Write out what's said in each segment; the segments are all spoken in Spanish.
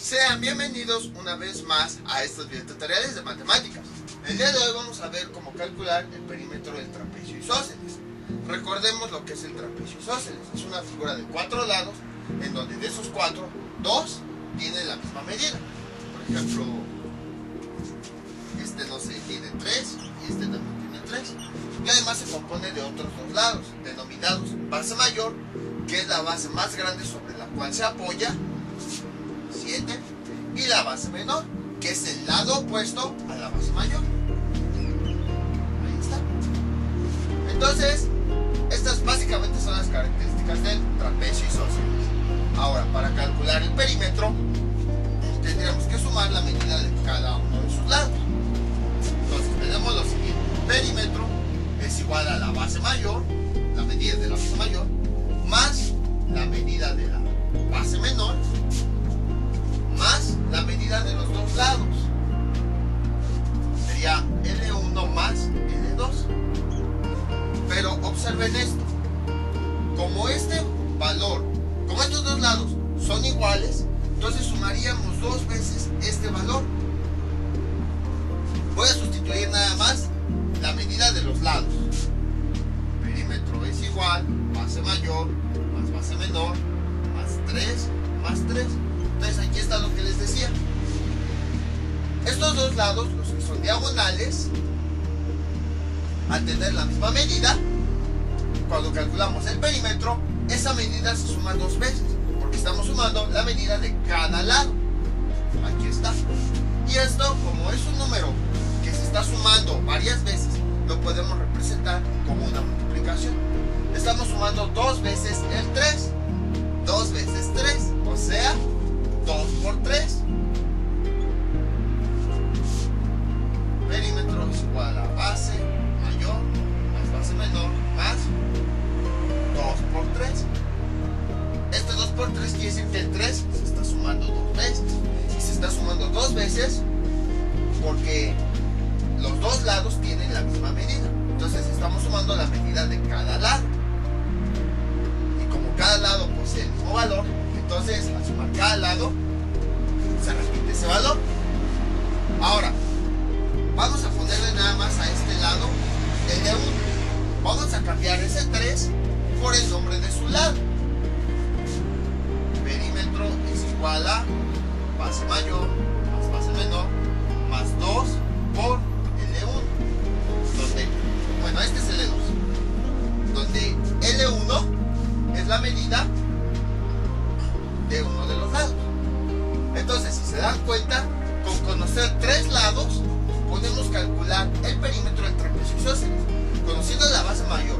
Sean bienvenidos una vez más a estos videotutoriales de matemáticas. El día de hoy vamos a ver cómo calcular el perímetro del trapecio isósceles. Recordemos lo que es el trapecio isósceles. Es una figura de 4 lados en donde de esos 4, 2 tienen la misma medida. Por ejemplo, este no sé, tiene 3 y este también tiene 3. Y además se compone de otros 2 lados, denominados base mayor, que es la base más grande sobre la cual se apoya, 7, y la base menor, que es el lado opuesto a la base mayor. Ahí está. Entonces, estas básicamente son las características del trapecio isósceles. Ahora, para calcular el perímetro, tendríamos que sumar la medida de cada uno de sus lados. Entonces, tenemos lo siguiente: perímetro es igual a la base mayor, la medida de la base mayor, más la medida de la base menor, más la medida de los dos lados. Sería L1 más L2. Pero observen esto: como este valor, como estos dos lados son iguales, entonces sumaríamos 2 veces este valor. Voy a sustituir nada más la medida de los lados. Perímetro es igual base mayor más base menor más 3 más 3. Entonces aquí está lo que les decía. Estos dos lados, los que son diagonales, al tener la misma medida, cuando calculamos el perímetro, esa medida se suma 2 veces, porque estamos sumando la medida de cada lado. Aquí está. Y esto, como es un número que se está sumando varias veces, lo podemos representar como una multiplicación. Estamos sumando 2 veces el 3. 2 veces 3, o sea, 2 por 3. Perímetro es igual a base mayor más base menor más 2 por 3. Este 2 por 3 quiere decir que el 3 se está sumando 2 veces. Y se está sumando 2 veces porque los dos lados tienen la misma medida. Entonces estamos sumando la medida de cada lado. Y como cada lado posee el mismo valor, entonces al sumar cada lado se repite ese valor. Ahora, vamos a ponerle nada más a este lado el de 1. Vamos a cambiar ese 3 por el nombre de su lado. Perímetro es igual a base mayor más base menor más 2 por L1. Donde, bueno, este es L2. Donde L1 es la medida de uno de los lados. Entonces, si se dan cuenta, con conocer 3 lados podemos calcular el perímetro del trapecio isósceles. Conociendo la base mayor,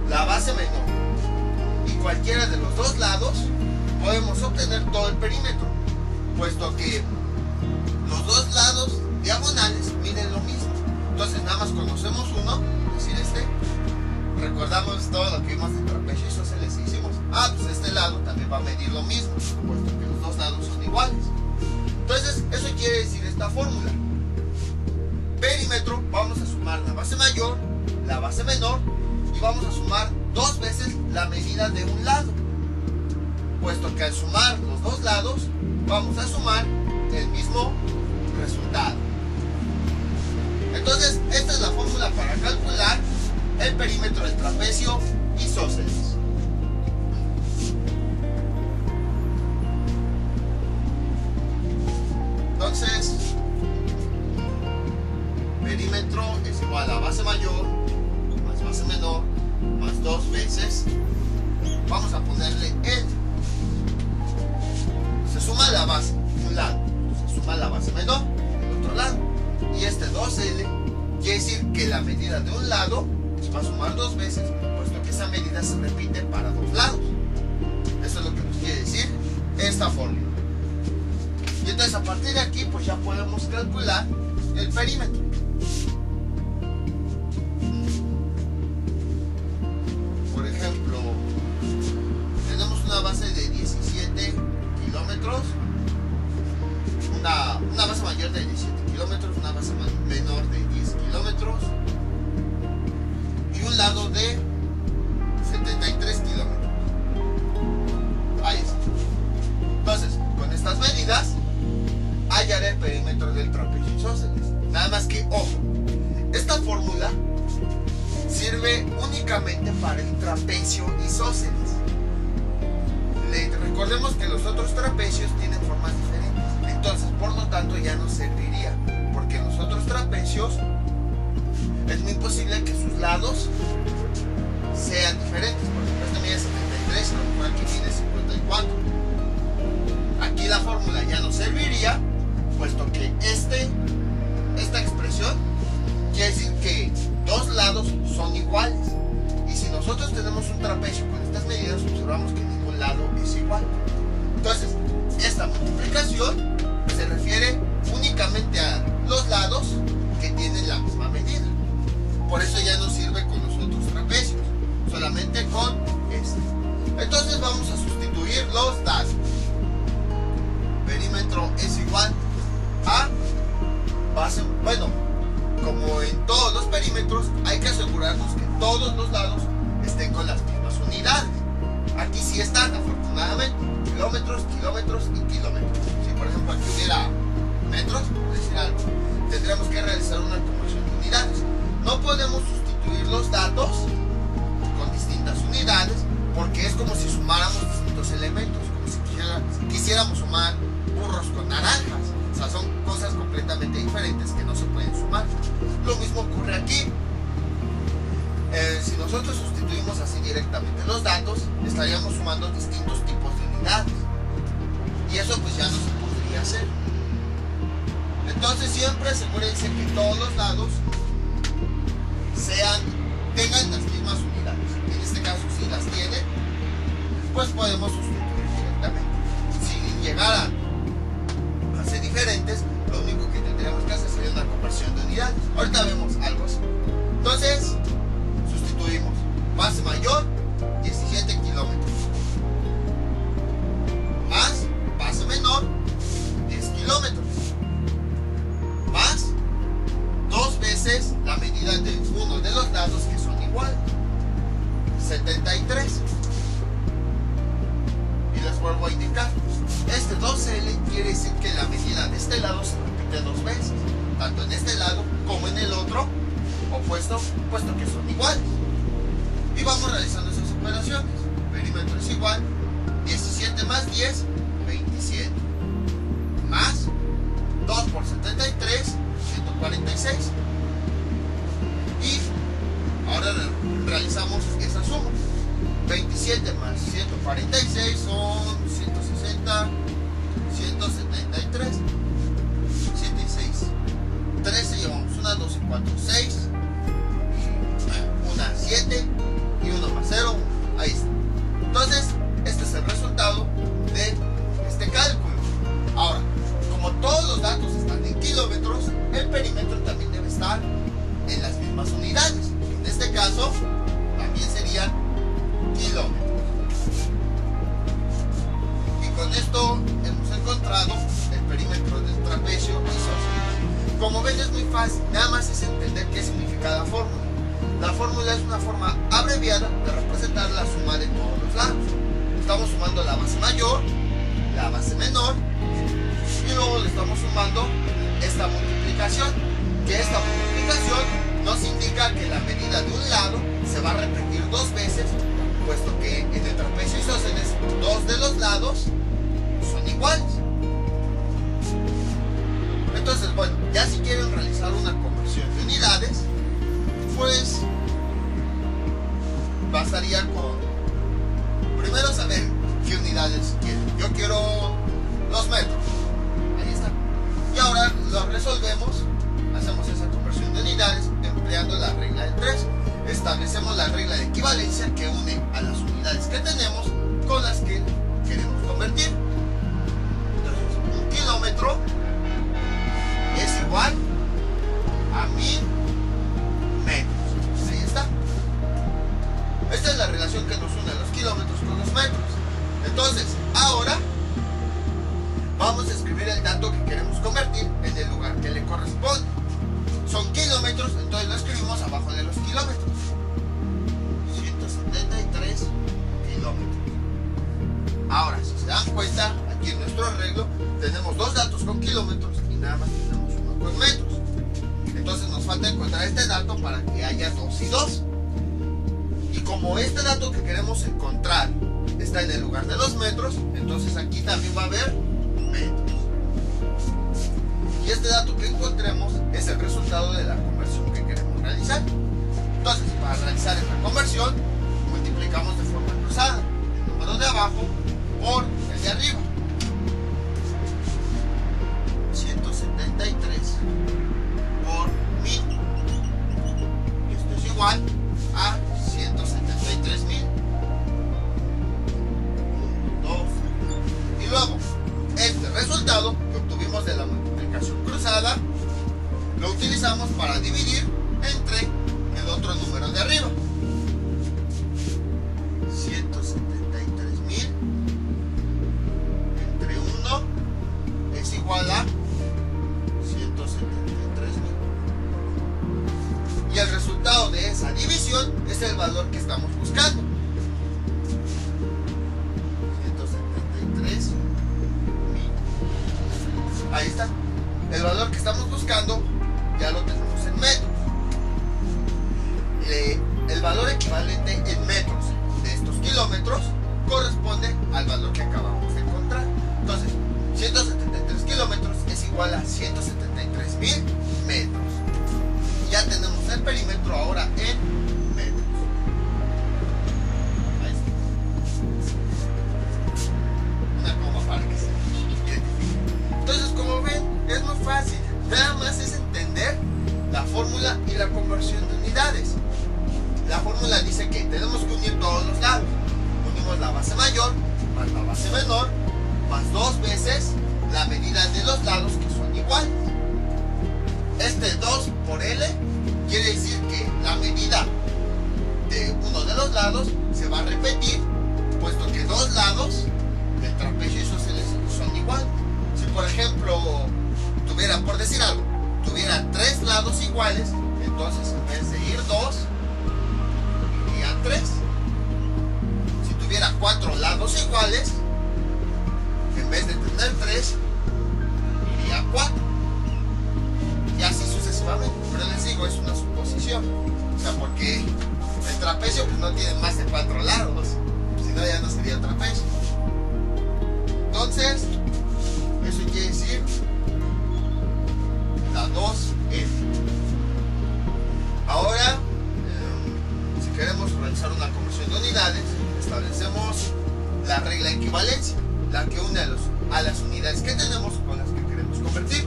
la base menor y cualquiera de los dos lados, podemos obtener todo el perímetro, puesto que los dos lados diagonales miden lo mismo. Entonces nada más conocemos uno, es decir, este. Recordamos todo lo que vimos de trapecio isósceles y hicimos, pues este lado también va a medir lo mismo, puesto que los dos lados son iguales. Entonces eso quiere decir esta fórmula: perímetro, vamos a sumar la base mayor, la base menor, y vamos a sumar 2 veces la medida de un lado, puesto que al sumar los dos lados vamos a sumar el mismo resultado. Entonces esta es la fórmula para calcular el perímetro del trapecio isósceles. Entonces, perímetro es igual a base mayor más base menor más 2 veces, vamos a ponerle L. Se suma la base de un lado, se suma la base menor del otro lado, y este 2L quiere decir que la medida de un lado va a sumar 2 veces, puesto que esa medida se repite para 2 lados. Eso es lo que nos quiere decir esta fórmula. Y entonces a partir de aquí pues ya podemos calcular el perímetro. Por ejemplo, tenemos una base de 17 kilómetros, una base mayor de 17 kilómetros, una base menor de 10 kilómetros y un lado de 73 kilómetros. Ahí está. Entonces, con estas medidas Ojo, esta fórmula sirve únicamente para el trapecio isósceles. Recordemos que los otros trapecios tienen formas diferentes, entonces por lo tanto ya no serviría, porque en los otros trapecios es muy posible que sus lados sean diferentes. Por ejemplo, este mide 73, a lo mejor aquí mide 54. Aquí la fórmula ya no serviría, puesto que esta expresión quiere decir que dos lados son iguales. Y si nosotros tenemos un trapecio con estas medidas, observamos que ningún lado es igual. Entonces, esta multiplicación se refiere únicamente a los lados que tienen la misma medida. Por eso ya no sirve con los otros trapecios, solamente con este. Entonces vamos a sustituir los datos. Perímetro es igual a base. Bueno, como en todos los perímetros, hay que asegurarnos que todos los lados estén con las mismas unidades. Aquí sí están, afortunadamente, kilómetros, kilómetros y kilómetros. Si por ejemplo aquí hubiera metros, por decir algo, tendríamos que realizar una conversión de unidades. No podemos sustituir los datos con distintas unidades, porque es como si sumáramos distintos elementos, como si quisiéramos sumar burros con naranjas. O sea, son cosas completamente diferentes que no se pueden sumar. Lo mismo ocurre aquí. Si nosotros sustituimos así directamente los datos, estaríamos sumando distintos tipos de unidades. Y eso pues ya no se podría hacer. Entonces siempre asegúrense que todos los dados tengan las mismas unidades. En este caso, si las tienen, pues podemos sustituir directamente. Si llegaran a ser diferentes, lo único que tendríamos que hacer sería una conversión de unidades. Ahorita vemos algo así. Entonces, sustituimos base mayor, 17 kilómetros, más base menor, 10 kilómetros, más 2 veces la medida de uno de los lados que son igual, 73. Y les vuelvo a indicar, este 2L quiere decir que la medida de este lado se repite 2 veces, tanto en este lado como en el otro opuesto, puesto que son iguales. Y vamos realizando esas operaciones. Perímetro es igual, 17 más 10, 27, más 2 por 73, 146. Y ahora realizamos esa suma. 27 más 146 son 160, 173, 7 y 6, 13, llevamos una, 2 y 4, 6, una 7 y 1 más 0, ahí está. Entonces, este es el resultado de este cálculo. Ahora, como todos los datos están en kilómetros, el perímetro también debe estar en las mismas unidades. En este caso, también serían kilómetros. Y con esto hemos encontrado el perímetro del trapecio isósceles. Como ven, es muy fácil, nada más es entender qué significa la fórmula. La fórmula es una forma abreviada de representar la suma de todos los lados. Estamos sumando la base mayor, la base menor, y luego le estamos sumando esta multiplicación, que esta multiplicación nos indica que la medida de un lado se va a repetir 2 veces, puesto que en el trapecio isósceles 2 de los lados son iguales. Entonces, bueno, ya si quieren realizar una conversión de unidades, pues bastaría con primero saber qué unidades quieren. Yo quiero los metros, ahí está. Y ahora lo resolvemos, hacemos esa conversión de unidades empleando la regla de 3. Establecemos la regla de equivalencia que une a las unidades que tenemos con las que queremos convertir. Entonces, 1 kilómetro es igual a 1000 metros. Ahí está. Esta es la relación que nos une a los kilómetros con los metros. Entonces, ahora vamos a escribir el dato que queremos convertir en el lugar que le corresponde. Son kilómetros, entonces lo escribimos abajo de los kilómetros. 173 kilómetros. Ahora, si se dan cuenta, aquí en nuestro arreglo tenemos 2 datos con kilómetros y nada más tenemos uno con metros. Entonces falta encontrar este dato para que haya 2 y 2. Y como este dato que queremos encontrar está en el lugar de los metros, entonces aquí también va a haber metros. Y este dato que encontremos es el resultado de la conversión que queremos realizar. Entonces, para realizar esta conversión, multiplicamos de forma cruzada el número de abajo por el de arriba. 173 por 1000. Esto es igual a 173.000. 2. Y luego, este resultado que obtuvimos de la multiplicación cruzada lo utilizamos para dividir entre el otro número de arriba. 173.000 entre 1 es igual a 173.000. Y el resultado de esa división es el valor que estamos buscando. 173.000. Ahí está. El valor que estamos buscando ya lo tenemos en metros. El valor equivalente en metros de estos kilómetros corresponde al valor que acabamos de encontrar. Entonces, 173 kilómetros es igual a 173.000 metros. Ya tenemos el perímetro ahora en metros. Ahí está. Una coma para que se identifique. Entonces, como ven, es muy fácil. Nada más es entender la fórmula y la conversión de unidades. La fórmula dice que tenemos que unir todos los lados. Unimos la base mayor más la base menor más 2 veces la medida de los lados que son iguales. Este 2 por L quiere decir que la medida de uno de los lados se va a repetir, puesto que 2 lados del trapecio isósceles son iguales. Si por ejemplo tuviera, por decir algo, tuviera 3 lados iguales, entonces en vez de ir 2, irían 3. Si tuviera 4 lados iguales, en vez de tener 3, iría 4. Y así sucesivamente. Pero les digo, es una suposición. O sea, porque el trapecio pues no tiene más de 4 lados. Si no, ya no sería trapecio. Entonces, eso quiere decir la 2F. Ahora, si queremos realizar una conversión de unidades, establecemos la regla de equivalencia, la que une a las unidades que tenemos con las que queremos convertir.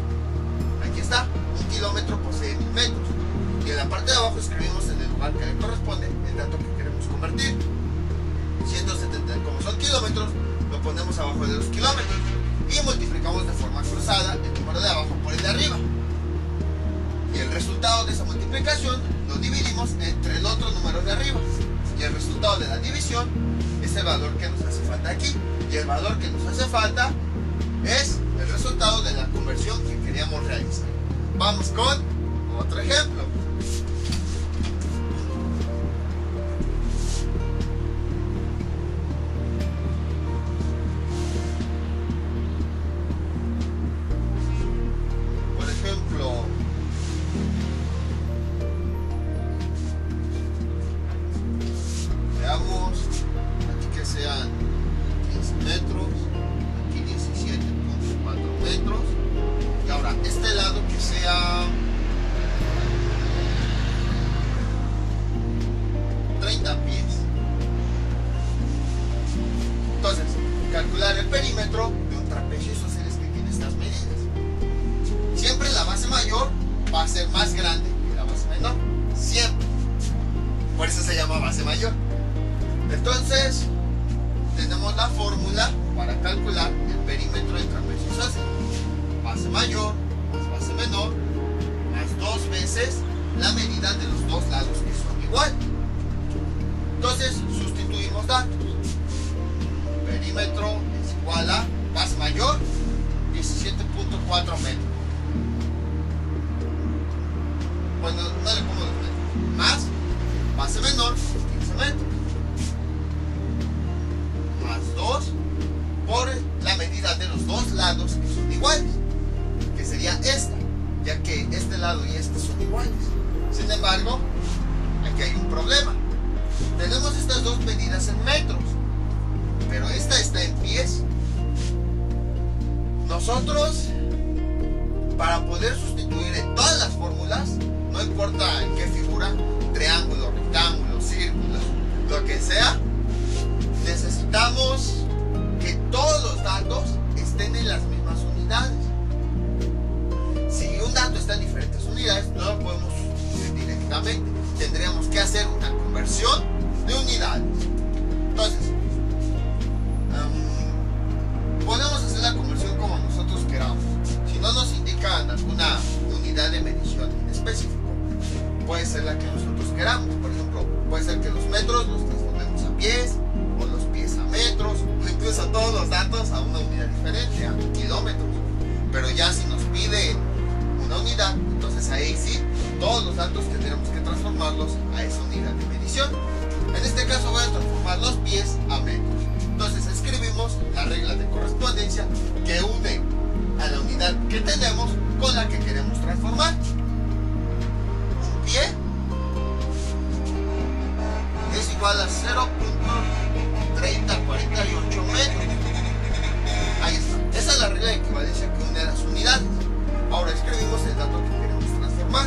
Aquí está, 1 kilómetro posee 1000 metros. Y en la parte de abajo escribimos en el lugar que le corresponde el dato que queremos convertir. 170, como son kilómetros, lo ponemos abajo de los kilómetros. Y multiplicamos de forma cruzada el número de abajo por el de arriba. Y el resultado de esa multiplicación lo dividimos entre el otro número de arriba. Y el resultado de la división es el valor que nos hace falta aquí. Y el valor que nos hace falta es el resultado de la conversión que queríamos realizar. Vamos con otro ejemplo. Por ejemplo, veamos aquí que sean 10 metros, aquí 17.4 metros, y ahora este lado que sea 30 pies. Entonces, calcular el perímetro de un trapecio isósceles que tiene estas medidas. Siempre la base mayor va a ser más grande que la base menor, siempre. Por eso se llama base mayor. Entonces, tenemos la fórmula para calcular el perímetro del trapecio isósceles. Base mayor más base menor más 2 veces la medida de los 2 lados que son iguales. Entonces, sustituimos datos. Perímetro es igual a base mayor 17.4 metros. Bueno, no le pongo los metros. Más base menor 15 metros. Más 2 por la medida de los 2 lados que son iguales, que sería esta, ya que este lado y este son iguales. embargo, aquí hay un problema. Tenemos estas dos medidas en metros, pero esta está en pies. Nosotros, para poder sustituir en todas las fórmulas, no importa en qué figura, triángulo, rectángulo, círculo, lo que sea, necesitamos que todos los datos estén en las mismas unidades. Si un dato está en diferentes unidades, no lo podemos sustituir directamente. Tendríamos que hacer una conversión de unidades. Entonces, podemos hacer la conversión como nosotros queramos. Si no nos indican alguna unidad de medición en específico, puede ser la que nosotros queramos. Por ejemplo, puede ser que los metros los transformemos a pies, o los pies a metros, o incluso todos los datos a una unidad diferente, a kilómetros. Pero ya si nos pide una unidad, entonces ahí sí, todos los datos tendremos que transformarlos a esa unidad de medición. En este caso voy a transformar los pies a metros. Entonces escribimos la regla de correspondencia que une a la unidad que tenemos con la que queremos transformar. Un pie es igual a 0.3048 metros. Ahí está. Esa es la regla de equivalencia que une a las unidades. Ahora escribimos el dato que queremos transformar.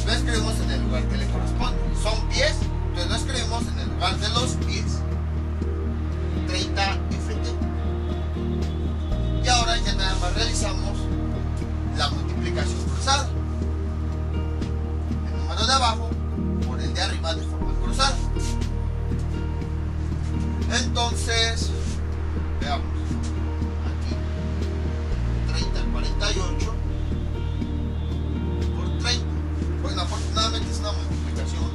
Lo escribimos en el lugar que le corresponde. Son pies, entonces lo escribimos en el lugar de los pies. 30 ft. Y ahora ya nada más realizamos la multiplicación cruzada. El número de abajo por el de arriba de forma cruzada. Entonces, veamos. Aquí 3048 por 30. Bueno, afortunadamente es una multiplicación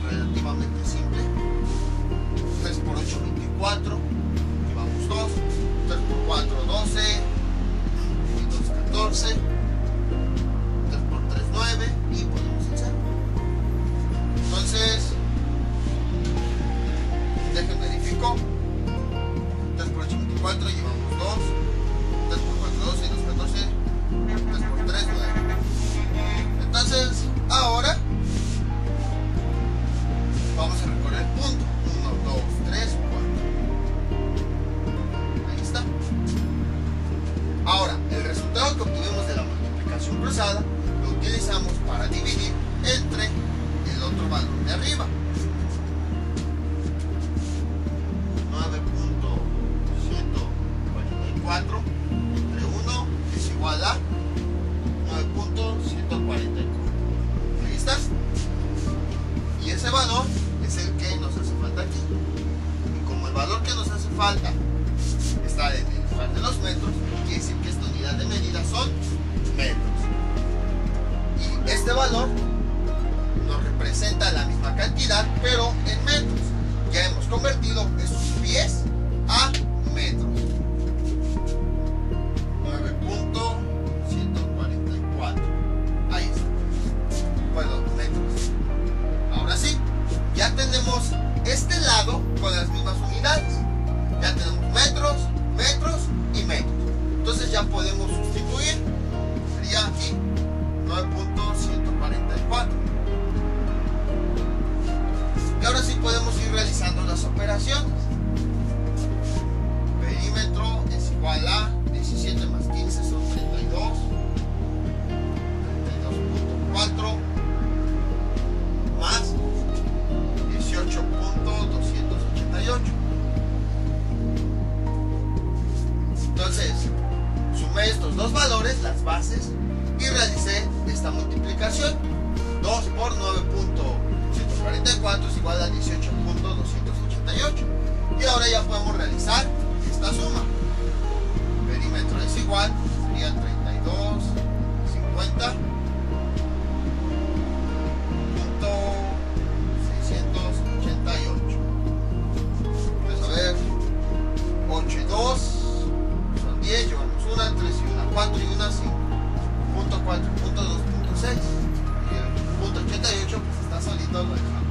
relativamente simple. 3 por 8, 24. Llevamos 2. 3 por 4, 12. Y 2, 14. 3 por 3, 9. Y ponemos el 0. Entonces, déjenme verifico. 3 por 8, 24. Llevamos 2. 3 por 4, 12. Y 2, 14. 3 por 3, 9. Entonces, ahora vamos a recorrer el punto. 1, 2, 3, 4. Ahí está. Ahora, el resultado que obtuvimos de la multiplicación cruzada lo utilizamos para dividir entre el otro valor de arriba. 9.144 entre 1 es igual a 9.144. Ahí está. Y ese valor es el que nos hace falta aquí. Y como el valor que nos hace falta está en el lugar de los metros, quiere decir que esta unidad de medida son metros. Y este valor nos representa la misma cantidad, pero en metros. Ya hemos convertido esos pies a metros. 9.144. Ahí está. Bueno, metros. Ahora sí, ya tenemos este lado con las mismas unidades. Ya tenemos metros, metros y metros. Entonces ya podemos sustituir. Sería aquí 9.144. Y ahora sí podemos ir realizando las operaciones. Perímetro es igual a 17 más 15 son 32. 32.4 más 18.288. Entonces, sumé estos dos valores, las bases, y realicé esta multiplicación. 2 por 9.144 es igual a 18.288. Y ahora ya podemos realizar esta suma. Perímetro es igual, sería 32, 50. 688. Entonces, a ver, 8 y 2 son 10, llevamos una, 3 y una, 4 y una, 5. Punto 4, punto 2, punto 6. Y el punto 88 pues está solito, lo dejamos.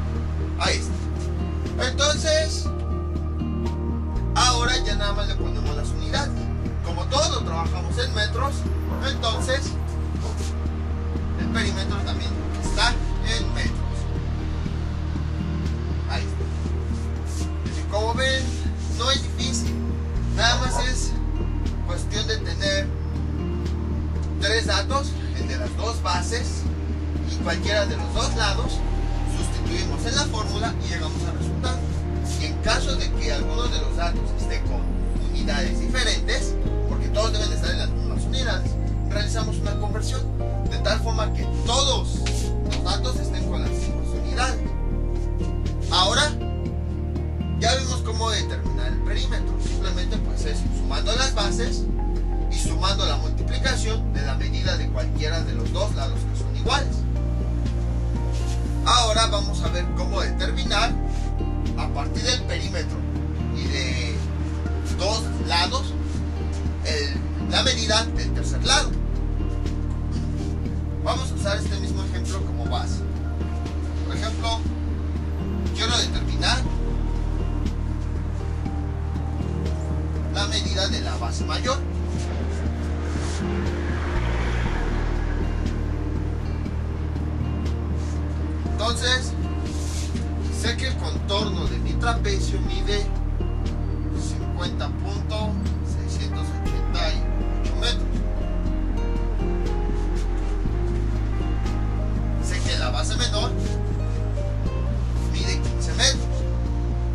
Ahí está. Entonces, ahora ya nada más le ponemos las unidades. Como todo lo trabajamos en metros, entonces el perímetro también está en metros. dos lados, sustituimos en la fórmula y llegamos al resultado. Y en caso de que alguno de los datos esté con unidades diferentes, porque todos deben estar en las mismas unidades, realizamos una conversión de tal forma que todos los datos estén con las mismas unidades. Ahora ya vimos cómo determinar el perímetro. Simplemente pues es sumando las bases y sumando la multiplicación de la medida de cualquiera de los dos lados que son iguales. Ahora vamos a ver cómo determinar a partir del perímetro y de dos lados la medida del tercer lado. Vamos a usar este mismo ejemplo como base. Por ejemplo, quiero determinar la medida de la base mayor. Entonces, sé que el contorno de mi trapecio mide 50.688 metros. Sé que la base menor mide 15 metros.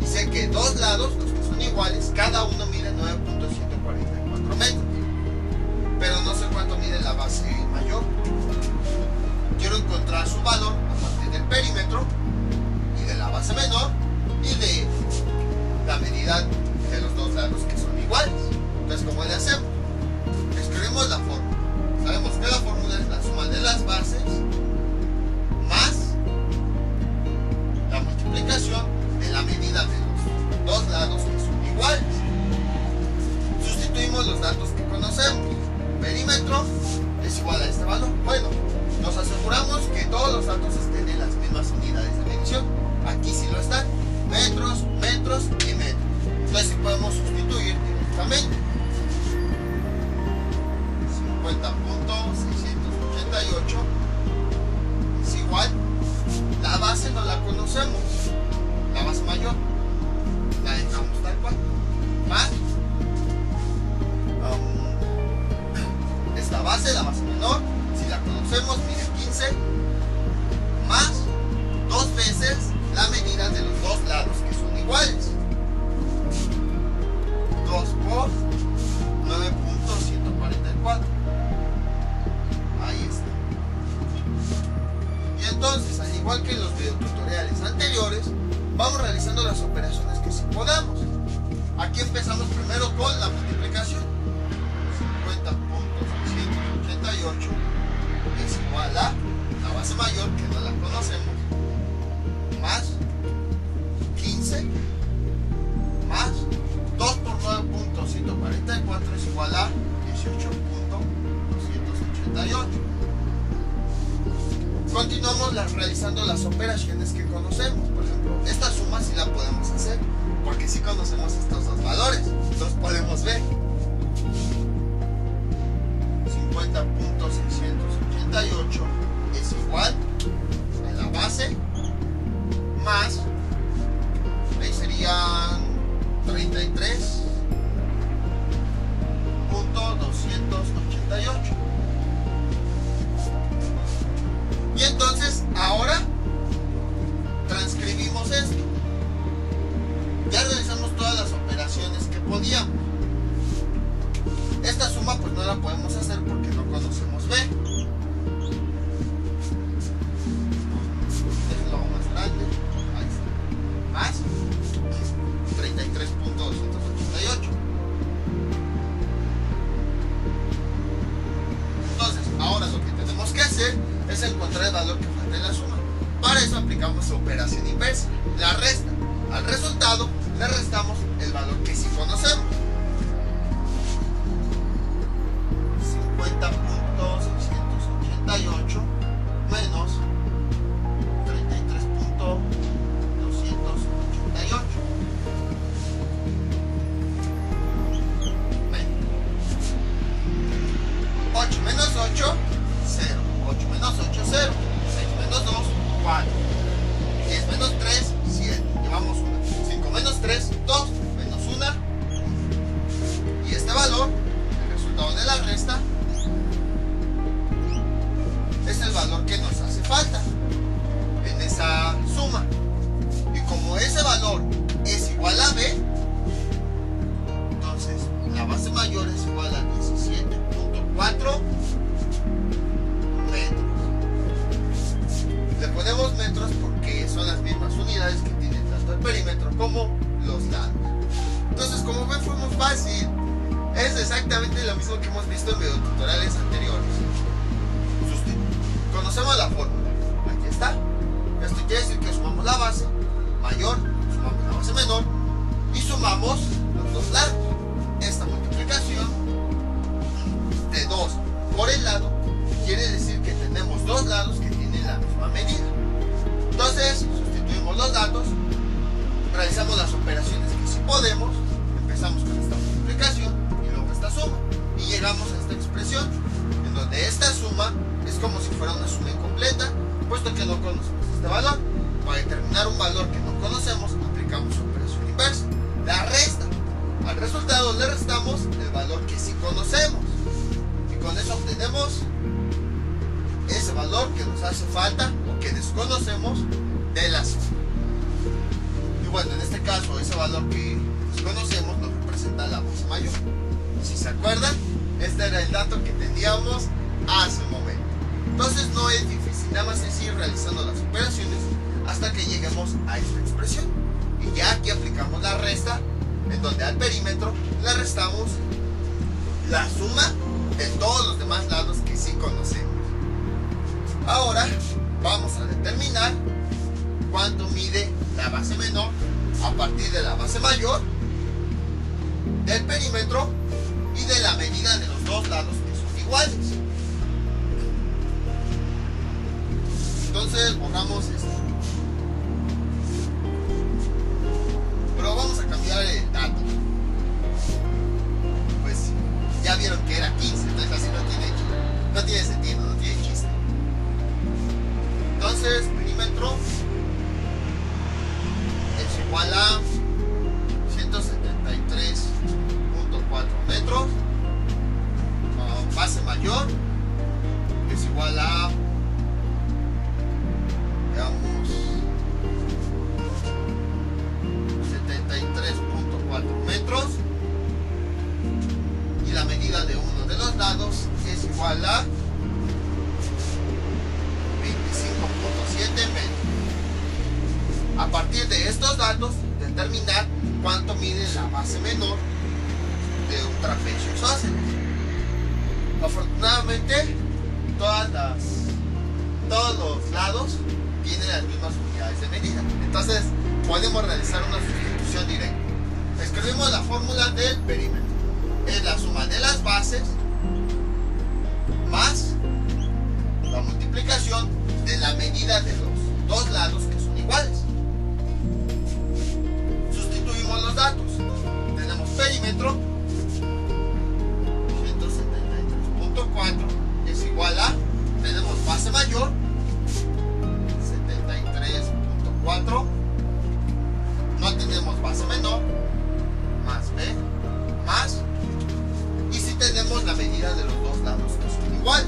Y sé que dos lados, los que son iguales, cada uno mide 9.144 metros. Pero no sé cuánto mide la base mayor. Quiero encontrar su valor a partir del perímetro y de la base menor y de la medida de los dos lados que son iguales. Entonces, ¿cómo le hacemos? Escribimos la fórmula. Sabemos que la fórmula es la suma de las bases más la multiplicación de la medida de los dos lados que son iguales. Sustituimos los datos que conocemos. Perímetro es igual a este valor. Bueno, nos aseguramos que todos los datos estén en las mismas unidades de medición. Aquí sí lo están. Metros, metros y metros. Entonces sí podemos sustituir directamente. 50.688 es igual. La base no la conocemos. La base mayor la dejamos tal cual. Más esta base, la base menor, si la conocemos, mide 15, más dos veces la medida de los dos lados que son iguales. 2 por 9.144. Ahí está. Y entonces, al igual que en los videotutoriales anteriores, vamos realizando las operaciones que sí podamos. Aquí empezamos primero con la multiplicación. 50.688 es igual a la base mayor, que no la conocemos, más 15 más 2 por 9.144 es igual a 18.288. Continuamos realizando las operaciones que conocemos. Por ejemplo, esta suma sí la podemos hacer porque sí conocemos estos dos valores, los podemos ver. 50.688 es igual a la base más, ahí serían 33.288. Y entonces ahora transcribimos esto. Ya realizamos todas las operaciones que podíamos. Esta suma pues no la podemos hacer porque no conocemos B. Déjenlo más grande. Ahí está. Más 33.288. Entonces, ahora lo que tenemos que hacer es encontrar el valor que falta en la suma. Para eso aplicamos la operación inversa, la resta. Al resultado le restamos el valor que sí conocemos. 50.688 menos 33.288. 8 menos 8, 0. 8 menos 8, 0. 6 menos 2, 4. 10 menos 3, 7. Llevamos 1. 5 menos 3, 2. Menos 1. Y este valor, el resultado de la resta, es el valor que nos hace falta. perímetros porque son las mismas unidades que tienen tanto el perímetro como los lados. Entonces, como ven, fue muy fácil. Es exactamente lo mismo que hemos visto en videotutoriales anteriores. Conocemos la fórmula. Aquí está. Esto quiere decir que sumamos la base mayor, sumamos la base menor y sumamos los dos lados. Esta multiplicación de 2 por el lado quiere decir que tenemos dos lados que tienen la misma medida. Entonces, sustituimos los datos, realizamos las operaciones que sí podemos, empezamos con esta multiplicación y luego esta suma y llegamos a esta expresión en donde esta suma es como si fuera una suma incompleta, puesto que no conocemos este valor. Para determinar un valor que no conocemos, aplicamos operación inversa, la resta. Al resultado le restamos el valor que sí conocemos y con eso obtenemos ese valor que nos hace falta o que desconocemos de la suma. Y bueno, en este caso ese valor que desconocemos nos representa la base mayor. Si se acuerdan, este era el dato que teníamos hace un momento. Entonces no es difícil, nada más es ir realizando las operaciones hasta que lleguemos a esta expresión. Y ya aquí aplicamos la resta, en donde al perímetro le restamos la suma de todos los demás lados que sí conocemos. Ahora vamos a determinar cuánto mide la base menor a partir de la base mayor, del perímetro y de la medida de los dos lados que son iguales. Entonces borramos esto, pero vamos a cambiar el dato. Pues ya vieron que era 15, entonces así no tiene sentido, no tiene chiste. Entonces perímetro es igual a 173.4 metros. Base mayor es igual a, veamos, 73.4 metros y la medida de uno de los lados es igual a 25.7 metros. A partir de estos datos, determinar cuánto mide la base menor de un trapecio isósceles. Afortunadamente, todos los lados tienen las mismas unidades de medida. Entonces, podemos realizar una sustitución directa. Escribimos la fórmula del perímetro. Es la suma de las bases más la multiplicación de la medida de los dos lados que son iguales. Sustituimos los datos. Tenemos perímetro 173.4 es igual a, tenemos base mayor 73.4, no tenemos base menor, más B, más, y si tenemos la medida de los dos lados que son iguales,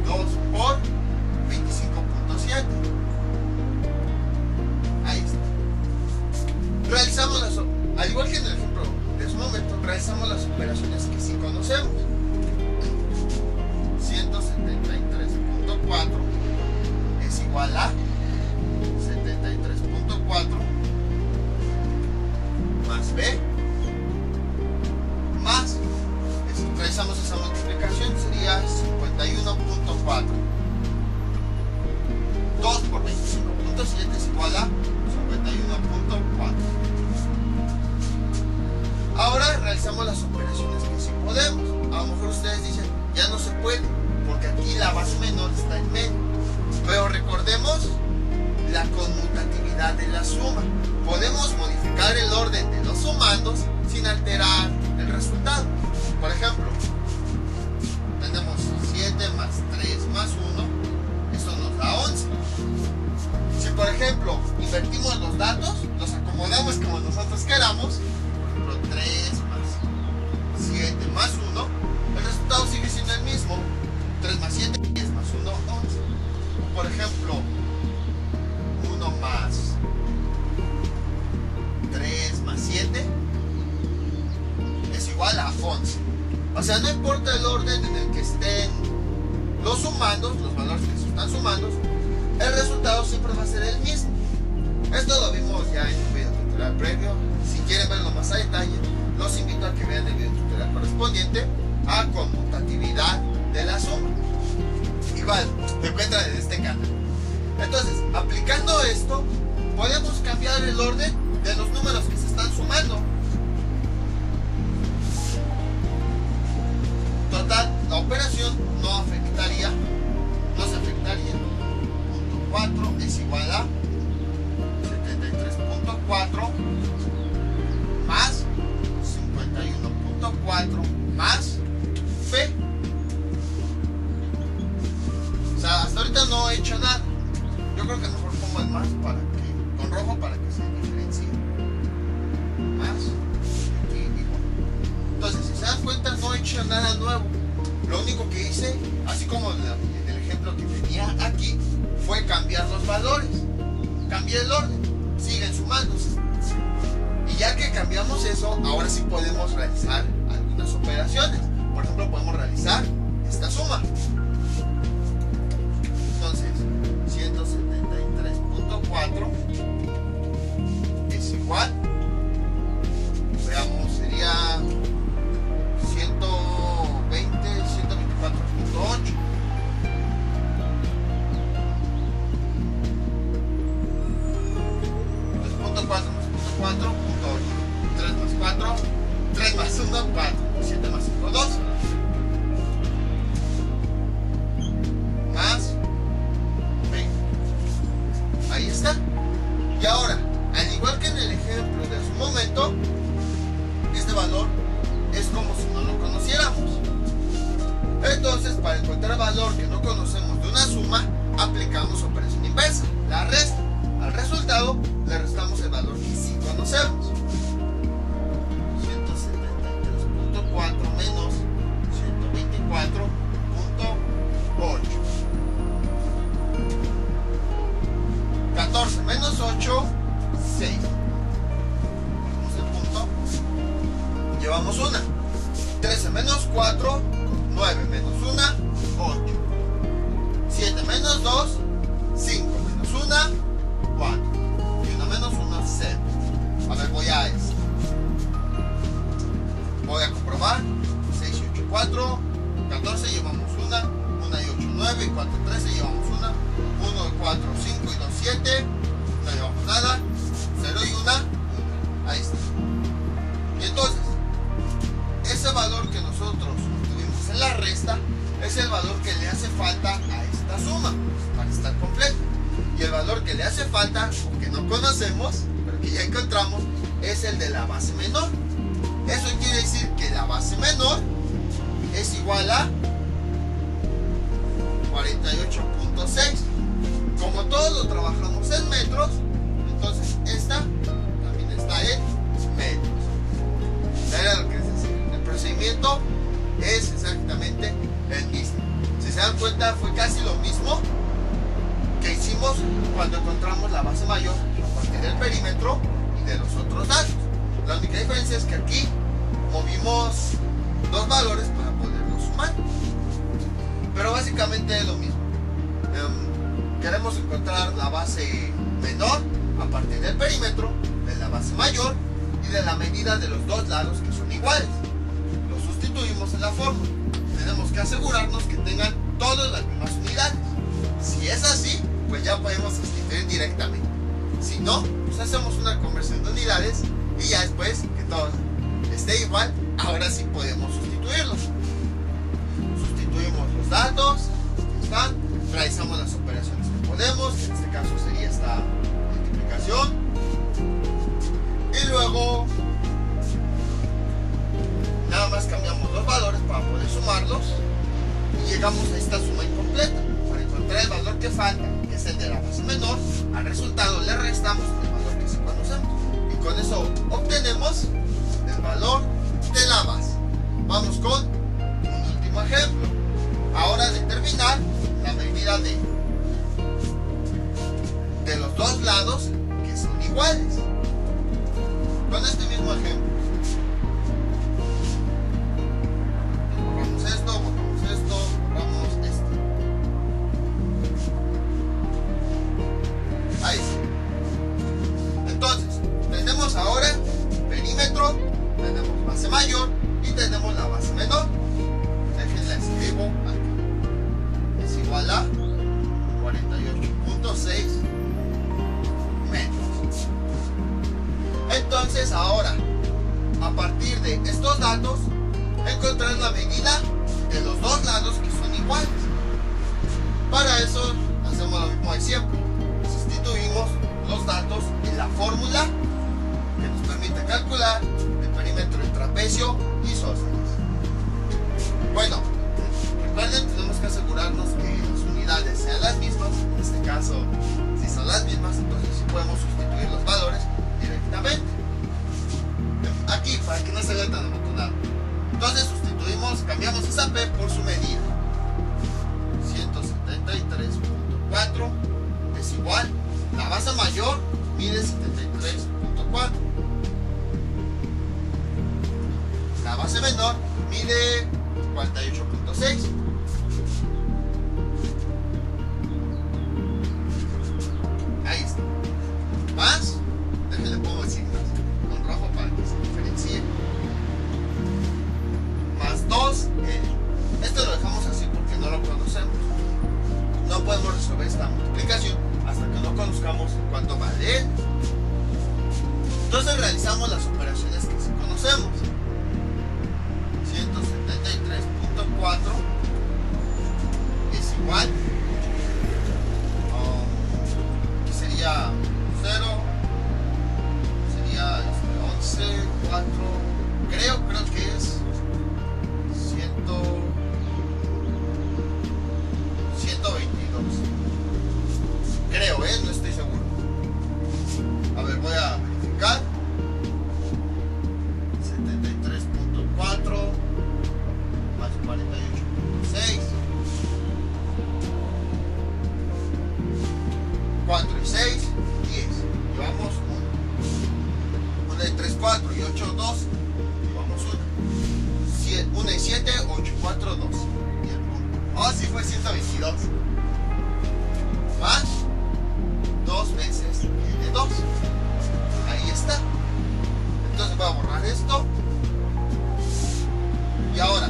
2 por 25.7. Ahí está. Realizamos las, al igual que en el ejemplo de su momento, realizamos las operaciones que sí conocemos. 173.4 es igual a 73.4 más B más, realizamos esa multiplicación, sería 51.4. 2 por 25.7 es igual a 51.4. Ahora realizamos las operaciones que sí podemos. A lo mejor ustedes dicen, ya no se puede, porque aquí la base menor está en medio. Pero recordemos la conmutatividad de la suma. Podemos modificar el orden de los sumandos sin alterar el resultado. Por ejemplo, tenemos 7 más 3 más 1, eso nos da 11. Si por ejemplo invertimos los datos, los acomodamos como nosotros queramos, por ejemplo 3 más 7 más 1, el resultado sigue siendo el mismo. 3 más 7, 10 más 1, 11. Por ejemplo, 1 más 3 más 7 es igual a 11. O sea, no importa el orden en el que estén los sumandos, los valores que se están sumando, el Esto lo vimos ya en un video tutorial previo. Si quieren verlo más a detalle, los invito a que vean el video tutorial correspondiente a conmutatividad de la suma. Igual, lo encuentran en este canal. Entonces, aplicando esto, podemos cambiar el orden de los números que se están sumando. Total, la operación no se afectaría. Punto 4 es igual a 73.4 más 51.4 más P. O sea, hasta ahorita no he hecho nada. Yo creo que mejor pongo el más con rojo para que se diferencie. Más. Aquí igual. Entonces, si se dan cuenta, no he hecho nada nuevo. Lo único que hice, así como en el ejemplo que tenía aquí, fue cambiar los valores. Cambié el orden. Siguen sumándose. Y ya que cambiamos eso, ahora sí podemos realizar algunas operaciones. Por ejemplo, podemos realizar esta suma. Entonces, 173.4 es igual, veamos, sería 124.8. Punto 4 más punto 4, punto 8. 3 más 4, 3 más 1, 4. 7 más 5, 2. Más 20. Ahí está. Y ahora, al igual que en el ejemplo de hace un momento, este valor es como si no lo conociéramos. Entonces, para encontrar el valor que no conocemos de una suma, aplicamos operación inversa, la resta. Al resultado le restamos el valor que sí conocemos. 173.4 menos 124.8. 14 menos 8, 6. Ponemos el punto. Llevamos una. 13 menos 4, 9 menos 1, 8. 7 menos 2, 5 menos 1, 4. Y 1 menos 1, 0. A ver, voy a esto. Voy a comprobar. 6 y 8, 4. 14 llevamos 1. 1 y 8, 9. Y 4, 13 llevamos 1. 1 y 4, 5 y 2, 7. No llevamos nada. 0 y 1. Ahí está. Y entonces, ese valor que nosotros obtuvimos en la resta es el valor que le hace falta a esta suma para estar completa. Y el valor que le hace falta, o que no conocemos, pero que ya encontramos, es el de la base menor. Eso quiere decir que la base menor es igual a 48.6. Como todos lo trabajamos en metros, entonces esta también está en metros. Era lo que les decía. El procedimiento es exactamente el mismo. Si se dan cuenta, fue casi lo mismo que hicimos cuando encontramos la base mayor a partir del perímetro y de los otros datos. La única diferencia es que aquí movimos dos valores para poderlos sumar, pero básicamente es lo mismo. Queremos encontrar la base menor a partir del perímetro, de la base mayor y de la medida de los dos lados que son iguales. Lo sustituimos en la fórmula. Tenemos que asegurarnos que tengan todas las mismas unidades. Si es así, pues ya podemos sustituir directamente. Si no, pues hacemos una conversión de unidades y ya después que todo esté igual, ahora sí podemos sustituirlos. Sustituimos los datos que están, realizamos las operaciones que podemos, que en este caso sería esta multiplicación, y luego nada más cambiamos los valores para poder sumarlos y llegamos a esta suma incompleta. Para encontrar el valor que falta, que es el de la base menor, al resultado le restamos el valor que sí conocemos y con eso obtenemos el valor de la base. Vamos con un último ejemplo. Ahora determinar la medida de los dos lados que son iguales. Con este mismo ejemplo, borramos esto, borramos esto. Ahí está. metros. Entonces ahora, a partir de estos datos, encontrar la medida de los dos lados que son iguales. Para eso hacemos lo mismo de siempre. Sustituimos los datos en la fórmula que nos permite calcular el perímetro del trapecio isósceles. Bueno, recuerden, tenemos que asegurarnos que las unidades sean las mismas. En este caso, si son las mismas, entonces sí podemos sustituir los valores directamente. Aquí, para que no se vea tan amontonado. Entonces sustituimos, cambiamos esa P por su medida. 173.4 es igual. La base mayor mide 73.4. La base menor mide 48.6. Ahí está. Más, déjenle pongo el signo con rojo para que se diferencie. Más 2. Esto lo dejamos así porque no lo conocemos. No podemos resolver esta multiplicación hasta que no conozcamos cuánto vale él. Entonces realizamos las operaciones que sí conocemos. 173.4 es igual. Aquí sería 0, sería 11, 4, creo que es 122. Creo, no estoy seguro. A ver, voy a verificar. 73.4 más 48.6. 4 y 6, 10. Llevamos 1. 1 y 3, 4 y 8, 2. Llevamos 1. 1 y 7, 8, 4, 2. Oh, sí fue 122. Más 2 veces de 2. Ahí está. Entonces voy a borrar esto. Y ahora,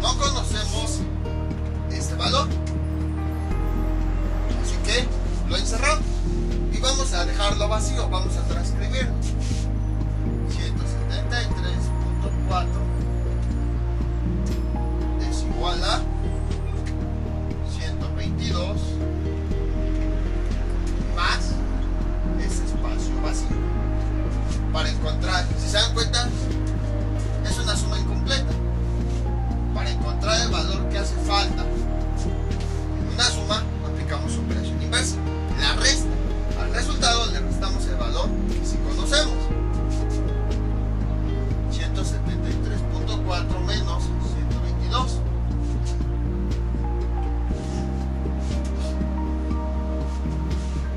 no conocemos este valor. Así que lo encerramos. Y vamos a dejarlo vacío. Vamos a transcribir. 173.4 es igual a 122 más ese espacio vacío. Para encontrar, si se dan cuenta, es una suma incompleta. Para encontrar el valor que hace falta en una suma, aplicamos operación inversa. La resta. Al resultado le restamos el valor que sí conocemos. 173.4 menos 122.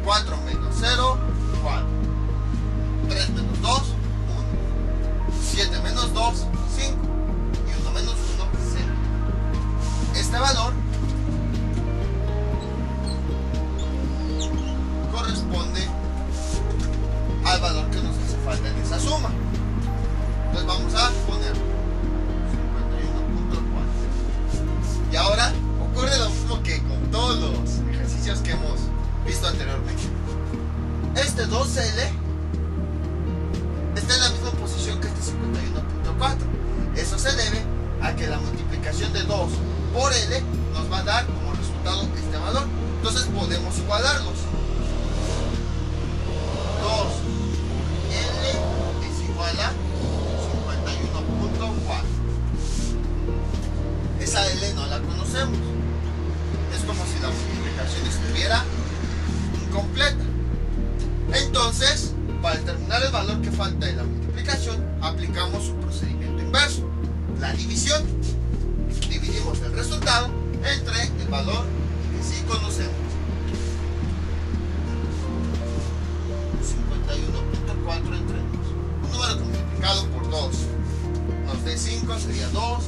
4 menos 0, 4. 3 menos 2, 1. 7 menos 2, 5. Y 1 menos 1, 0. Este valor corresponde al valor que nos hace falta en esa suma. Entonces vamos a poner 51.4. Y ahora ocurre lo mismo que con todos los ejercicios que hemos visto anteriormente. Este 2L está en la misma posición que este 51.4. Eso se debe a que la multiplicación de 2 por L nos va a dar como resultado este valor. Entonces podemos igualarlos. 2 por L es igual a 51.4. Esa L no la conocemos. Es como si la multiplicación estuviera incompleta. Entonces, para determinar el valor que falta de la multiplicación, aplicamos su procedimiento inverso, la división. Dividimos el resultado entre el valor que sí conocemos. 51.4 entre 2. Un número multiplicado por 2 nos dé 5, sería 2.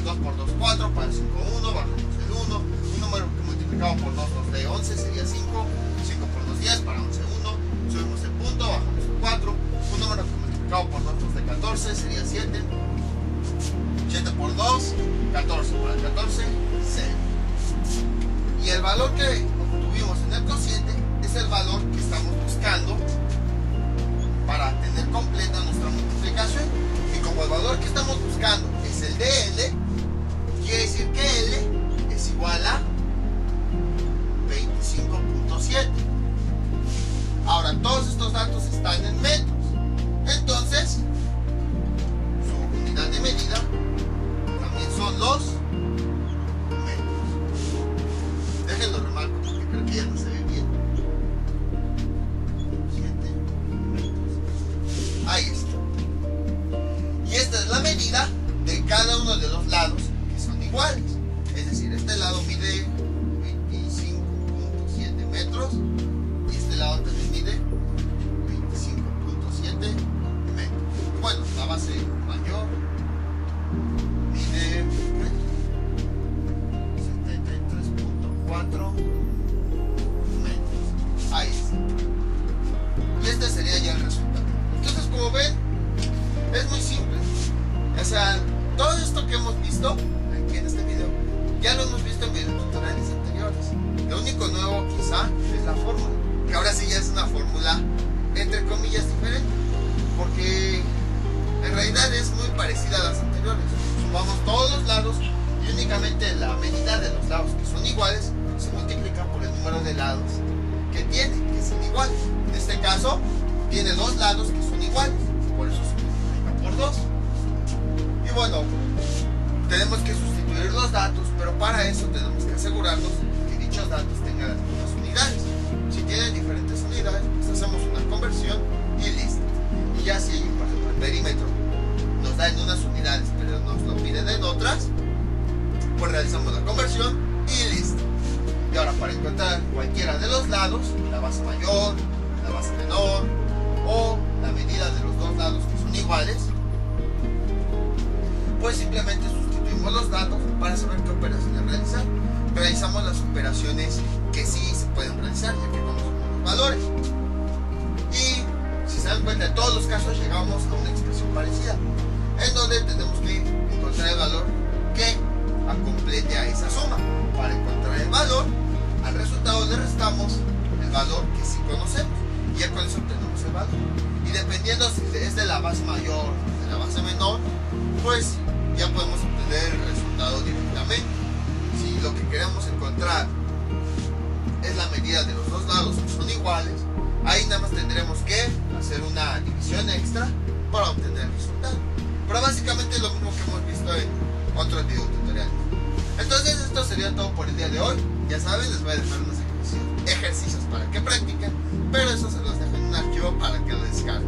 2 por 2, 4, para 5, 1, bajamos el 1. Un número multiplicado por 2 nos dé 11, sería 5. 5 por 2, están en metros. Entonces, su unidad de medida también son los metros. Déjenlo remarco porque creo que ya no se ve bien. 7 metros. Ahí está. Y esta es la medida de cada uno de los lados que son iguales. Es decir, este lado mide 25.7 metros y este lado también mide 25.7 metros. Bueno, la base mayor mide 73.4 metros. Ahí está. Y este sería ya el resultado. Entonces, como ven, es muy simple. O sea, todo esto que hemos visto aquí en este video ya lo hemos visto en videos tutoriales anteriores. Lo único nuevo quizá es la fórmula, que ahora sí ya es una fórmula entre comillas diferente, porque en realidad es muy parecida a las anteriores. Sumamos todos los lados y únicamente la medida de los lados que son iguales se multiplica por el número de lados que tiene, que son iguales. En este caso tiene dos lados que son iguales, por eso se multiplica por 2. Y bueno, tenemos que sustituir los datos, pero para eso tenemos que asegurarnos que dichos datos tengan las mismas unidades. Si tienen diferentes unidades, pues hacemos una conversión y listo. Y ya si, por ejemplo, el perímetro nos da en unas unidades, pero nos lo piden en otras, pues realizamos la conversión y listo. Y ahora, para encontrar cualquiera de los lados, la base mayor, la base menor o la medida de los dos lados que son iguales, pues simplemente sustituimos los datos para saber qué operaciones realizar. Realizamos las operaciones que sí se pueden realizar, ya que conocemos los valores. Y si se dan cuenta, en todos los casos llegamos a una expresión parecida, en donde tenemos que encontrar el valor que complete a esa suma. Para encontrar el valor, al resultado le restamos el valor que sí conocemos, y ya con eso obtenemos el valor. Y dependiendo si es de la base mayor o de la base menor, pues ya podemos obtener el resultado directamente. Si lo que queremos encontrar es la medida de los dos lados que son iguales, ahí nada más tendremos que hacer una división extra para obtener el resultado. Pero básicamente es lo mismo que hemos visto en otros videotutoriales. Entonces esto sería todo por el día de hoy. Ya saben, les voy a dejar unos ejercicios para que practiquen, pero eso se los dejo en un archivo para que lo descarguen.